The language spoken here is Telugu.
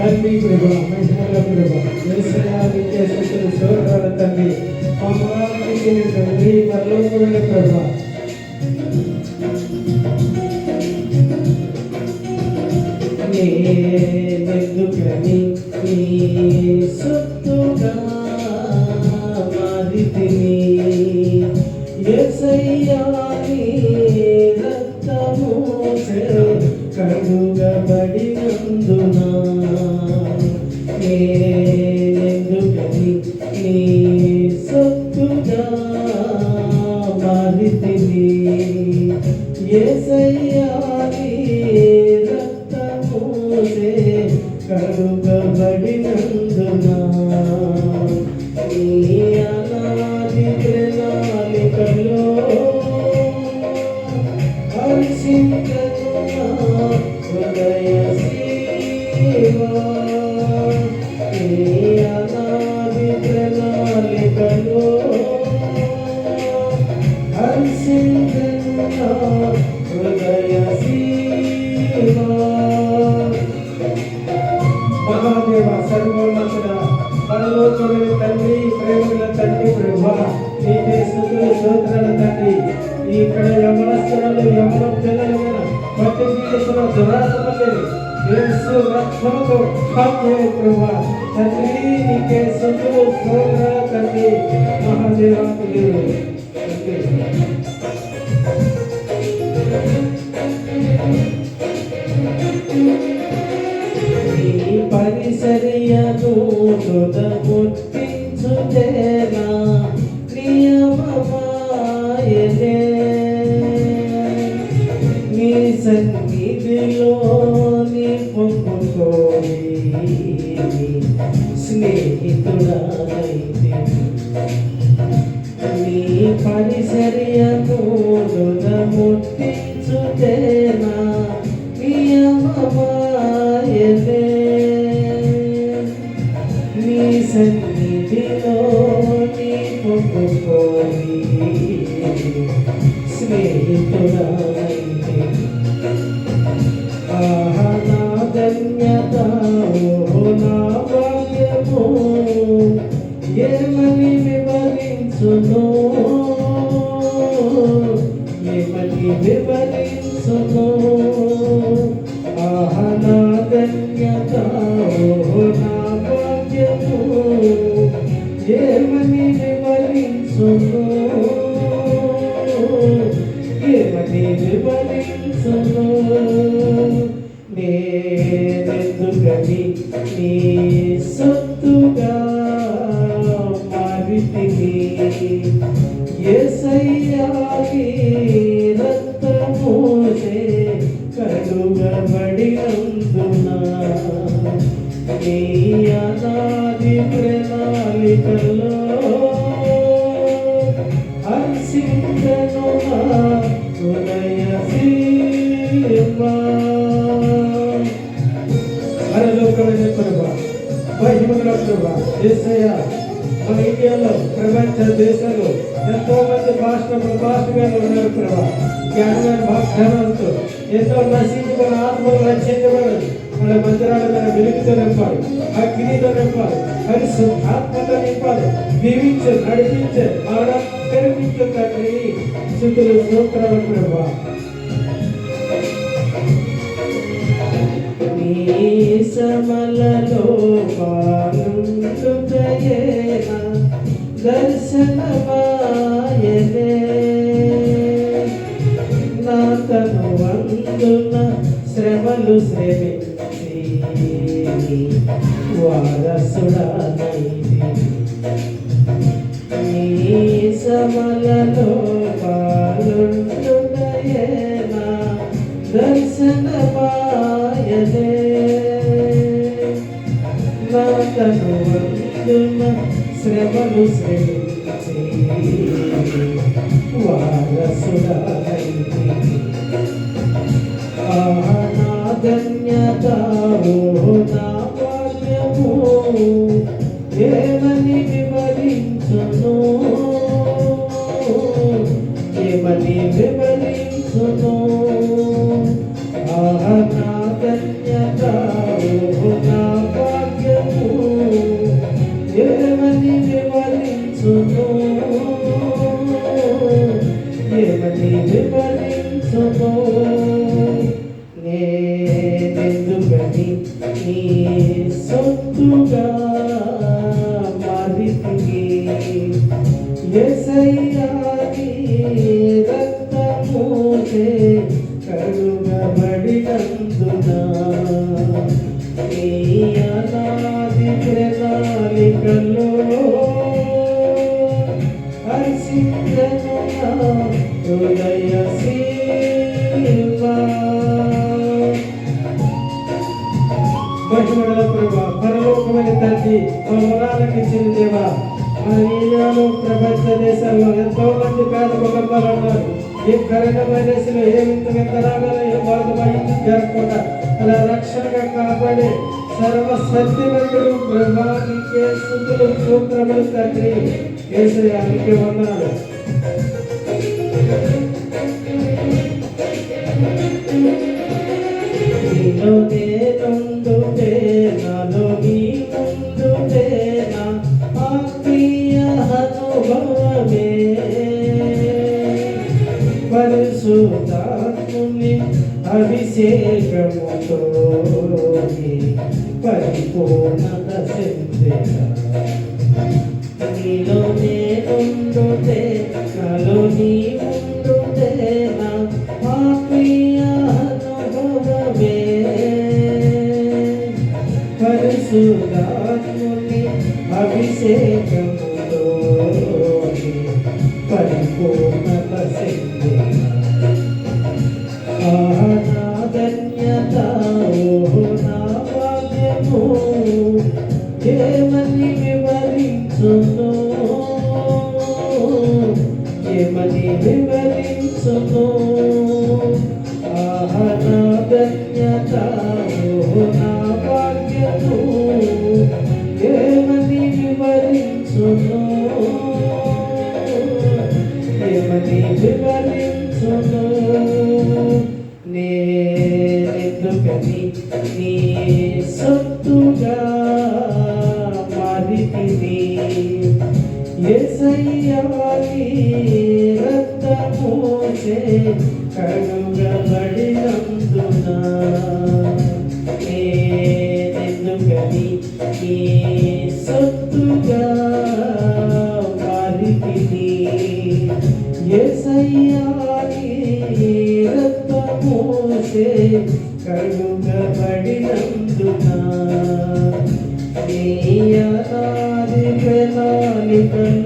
తండ్రి ప్రభా మహిమల ప్రభా యేసయ్యానికి స్తుతులు స్తోత్రాల తండ్రి మమ్మల్ని తండ్రి పరలోకమైన ప్రభా నేనెందుకని నీ సొత్తుగా మారితిని యేసయ్యా నీ రక్తముచే కడుగబడినందున నేనెందుకని నీ సొత్తుగా మారితిని యేసయ్యా నీ రక్తముచే కడుగబడినందున నీ అనాది ప్రణాళికలో హర్షించను హృదయ శివా నీ అనాది ప్రణాళికలో హర్షించను హృదయ శివా మహాదేవ సర్వోన్నతుడ పరలోకమైన తండ్రి ప్రేమల తండ్రి ప్రభా నీకే స్తుతులు స్తోత్రాల తండ్రి ఇక్కడ యమనస్తులు యమన పిల్లలు ప్రతి చేసిన దురాత్మలు యేసు రక్తముతో కాపాడే ప్రభా తండ్రి నీకే స్తుతులు స్తోత్రాల తండ్రి మహాదేవానికి పరిసరియను ముట్టించుదేనా నియమమాయనే నీ సన్నిధిలో నీ పొంగుకోని స్నేహితుడైతే నీ పరిసరియను ముట్టించుదేనా నియమమాయనే నీ సన్నిధిలో నీ పొంగుకోని స్నేహితుడైతే ఆహా నా ధన్యత ఓ నా భాగ్యము ఏమని వివరించును ఏమని వివరించును ఆహా నా ధన్యత ఓ నా భాగ్యము ఏమని వివరించును ఏమని వివరించును నేనెందుకని నీ సొత్తుగా మారితిని యేసయ్యా నీ రక్తముచే కడుగబడినందున నీ అనాది ప్రణాళికలో హర్షించను హృదయ శివా పరలోకమైన ప్రభా మహిమల ప్రభా యేసయ్యా మన ఇండియాలో ప్రపంచ దేశాల్లో ఎంతో మంది భాషగారు ఉన్నారు ప్రభా జ్ఞానమైన వాగ్దానాలతో ఎంతో నశించుకున్న ఆత్మలు రక్షించబడదు మన మందిరాల మీద వెలుగుతో నింపాలి అగ్నితో నింపాలి పరిశుద్ధాత్మతో నింపాలి దీవించు నడిపించు కనిపించు తండ్రి స్తుతులు స్తోత్రాలు ప్రభా నీ సమలలో పాలుండుటయేనా దర్శనమాయనే నా తను వందున శ్రమలు శ్రమించి వారసుడనైతి నీ సమలలో పాలుండుటయేనా దర్శనమాయనే నా తను వందున శ్రమలు శ్రమించి వారసుడనైతి ఆహా నా ధన్యత ఓ నా భాగ్యము ఏమని వివరించును ఏమని వివరించును ఆహా నా ధన్యత ఓ నా నీ సొత్తుగా మారితివి యేసయ్యా నీ రక్తముచే కడుగబడినందున నీ అనాది ప్రణాళికలో హర్షించెను నా హృదయ సీమా. మహిమగల ప్రభువా, పరలోకమైన తండ్రి, మా మొరాలకిచ్చిన దేవా, మన ఇండియాలో ప్రపంచ దేశాల్లో ఎంతో మంది పేద కుటుంబాలు ఉన్నారు. ఏ కరోనా వైరస్ లో ఏ వింత రాగాలో ఏ బాధపడి జరగకుండా అలా రక్షణగా కాపాడే సర్వశక్తివంతుడు బ్రహ్మానికే స్తుతులు స్తోత్రములు తండ్రి. యేసయ్యా నీకే వందనాలు. నీలో నేనుండుటే నాలో నీ ముందుటే నా ఆత్మీయ అనుభవమే పరిశుద్ధాత్ముని అభిషేకముతో పరిపూర్ణత చెందెన. నీలో నేనుండుటే నాలో నీ ముందుటే నా ఆత్మీయ అనుభవమే పరిశుద్ధాత్ముని అభిషేకముతో పరిపూర్ణత చెందెన. నా ధన్యత నా భాగ్యము ఏమని వివరించును ఏమని వివరించును. నా ధన్యత నా భాగ్యము ఏమని వివరించును ఏమని వివరించును. నేనెందుకని నీ సొత్తుగా మారితివి యేసయ్యా నీ రక్తముచే కడుగబడినందున నేనెందుకని నీ సొత్తుగా మారితివి యేసయ్యా నీ రక్తముచే కడుగబడినందున నీ అనాది ప్రణాళికలో